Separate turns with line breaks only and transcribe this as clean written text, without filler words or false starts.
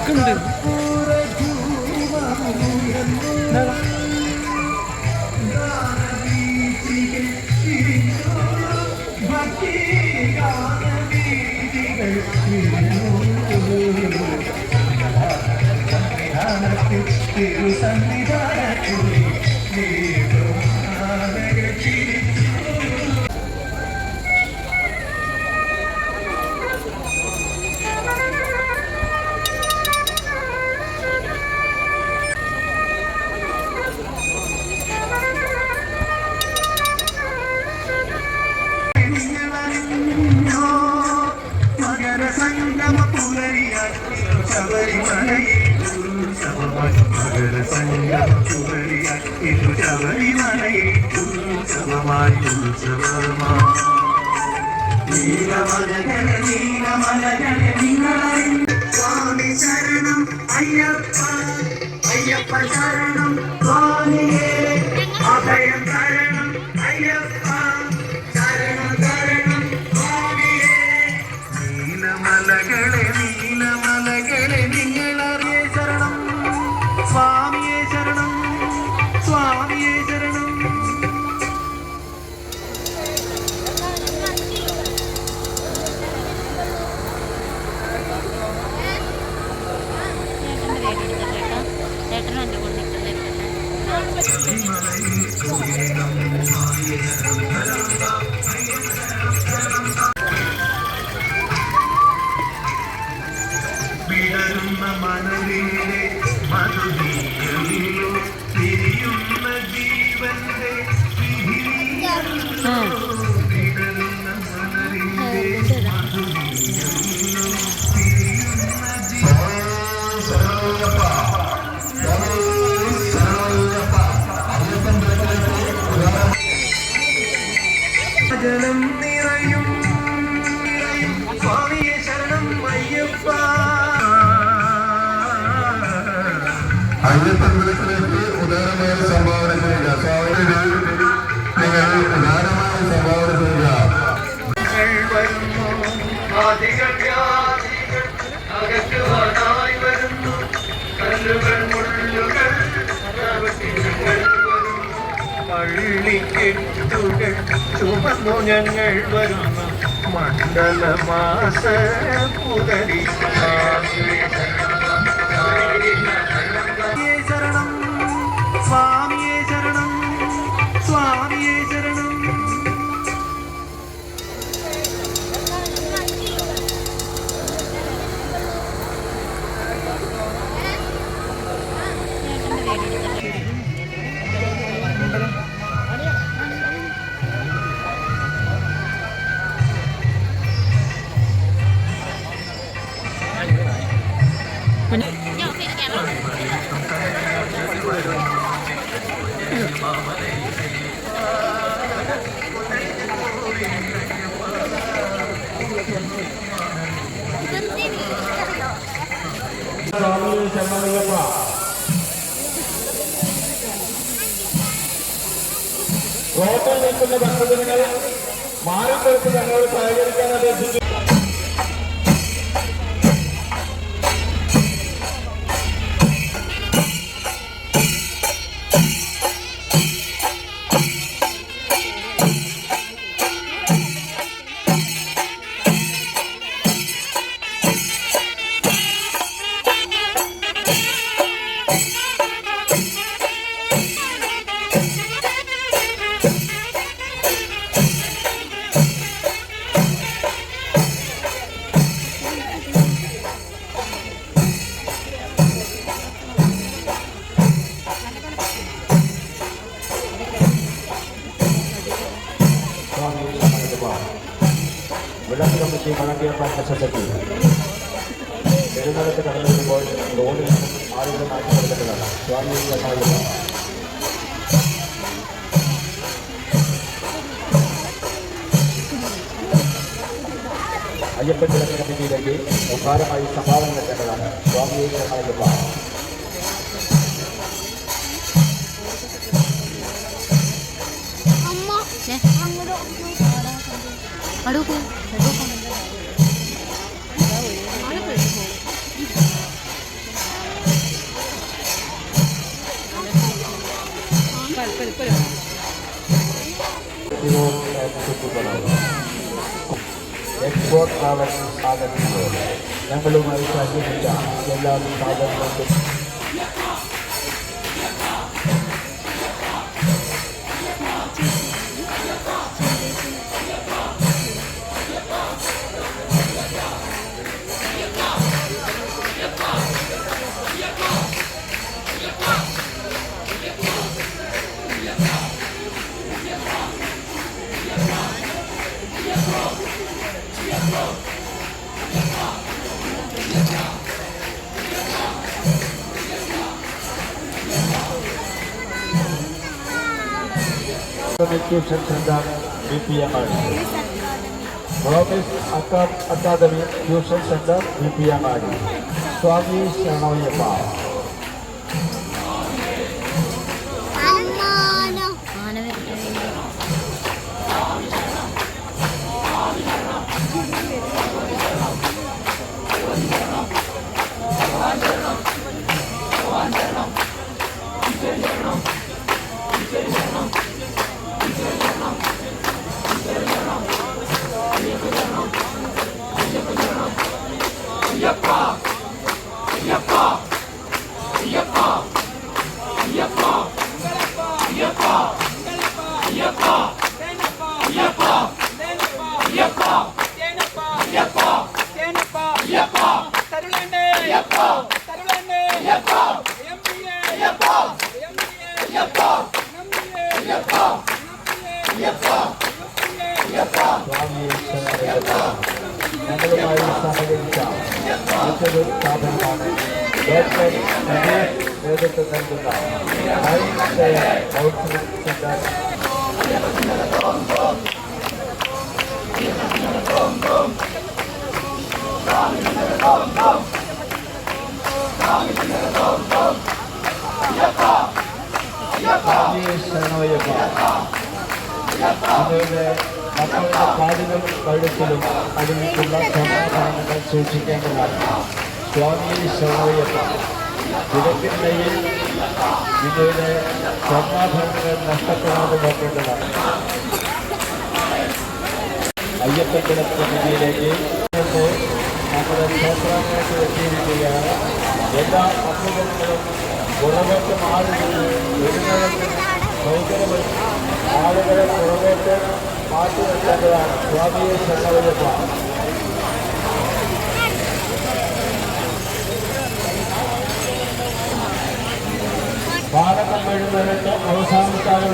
നിൽക്കുന്നുണ്ട്.
സ്വാമി ശരണം അയ്യപ്പ അയ്യപ്പ ശരണം സ്വാമിയേ അഭയം ശരണം അയ്യപ്പ ശരണം ശരണം സ്വാമിയേ നീലമലകളെ നിങ്ങളറിയേ ശരണം സ്വാമിയേ ശരണം സ്വാമിയേ ശരണം. വിടരുന്ന മനലിലെ മധുരീയിലോ തിരിയുന്ന ജീവന്റെ വിടരുന്ന മനലിലെ മധുരീയിലോ തിരിയുന്ന ജലം നിറയും സ്വാമിയെ ശരണം അയ്യപ്പ.
അയ്യപ്പൻ വിളക്കിലേക്ക് ഉദാരമായ സംഭാവന ചെയ്യുക. സ്വാമിയുടെ നിങ്ങൾ ഉദാരമായ സംഭാവന ചെയ്യുക.
അകറ്റുവാനായി വരുന്നു കല്ലുകൾ മുള്ളുകൾ പള്ളിക്കെട്ടുകൾ ചുമന്നു ഞങ്ങൾ വരുന്നു മണ്ഡലമാസ പുതരി ശരണം സ്വാമിയേ ശരണം സ്വാമിയേ ശരണം.
സ്വാമിയെ ശരണമയ്യപ്പ. റോഡിൽ നിൽക്കുന്ന ഭക്തജനങ്ങൾ മാറിപ്പോയിട്ട് ഞങ്ങളോട് സഹകരിക്കാൻ അപേക്ഷിച്ചു. വിളക്ക് കമ്മിറ്റി മണക്കിയപ്പാൻ പ്രശസ്തി പെരുന്നാളത്ത് കടന്നു വരുമ്പോൾ റോഡിൽ നിന്നും ആളുകൾ മാറ്റിക്കൊടുക്കേണ്ടതാണ്. സ്വാമി അയ്യപ്പൻ വിളക്ക് കമ്മിറ്റിയിലേക്ക് ഉപകാരമായി സംഭാവന നൽകേണ്ടതാണ്. സ്വാമിയെ അയ്യപ്പ.
എക്സ്പോർട്ട് ട്രാവൽ സാധനങ്ങൾ ഞങ്ങളുമായി സഹകരിച്ച എല്ലാ സ്ഥാപനങ്ങൾക്കും tuition centre BPM promise academy tuition centre BPM സ്വാമി ശരണയ്യപ്പ ഞങ്ങളുമായി സഹകരിച്ച മറ്റൊരു സ്ഥാപനമാണ് നേതൃത്വം നൽകുന്ന കൗൺസിലിംഗ് സെന്റർ. ഇവരുടെ മക്കളുടെ കാലുകളും കഴുത്തിലും അടിഞ്ഞിട്ടുള്ള സ്വർണ്ണാഭരണങ്ങൾ സൂക്ഷിക്കേണ്ടതാണ്. സ്വാമി ശരണയ്യപ്പ വിദഗ്ധയിൽ ഇവരുടെ സ്വർണ്ണാഭരണങ്ങൾ നഷ്ടപ്പെടാതെ നോക്കേണ്ടതാണ്. അയ്യപ്പൻ കിടക്കുന്നതിലേക്ക് നമ്മുടെ ക്ഷേത്രങ്ങൾക്ക് എത്തിയിരിക്കുകയാണ്. എല്ലാ അസുഖങ്ങളും പുറകോട്ട് മാറി വരുന്നതിന് സൗകര്യങ്ങൾ ആളുകളെ പുറകോട്ട് മാറ്റി വെക്കേണ്ടതാണ്. സ്വാമിയെ ശരണയ്യപ്പ പാലക്കം വീഴുന്നതിന് അവസാനിക്കാതെ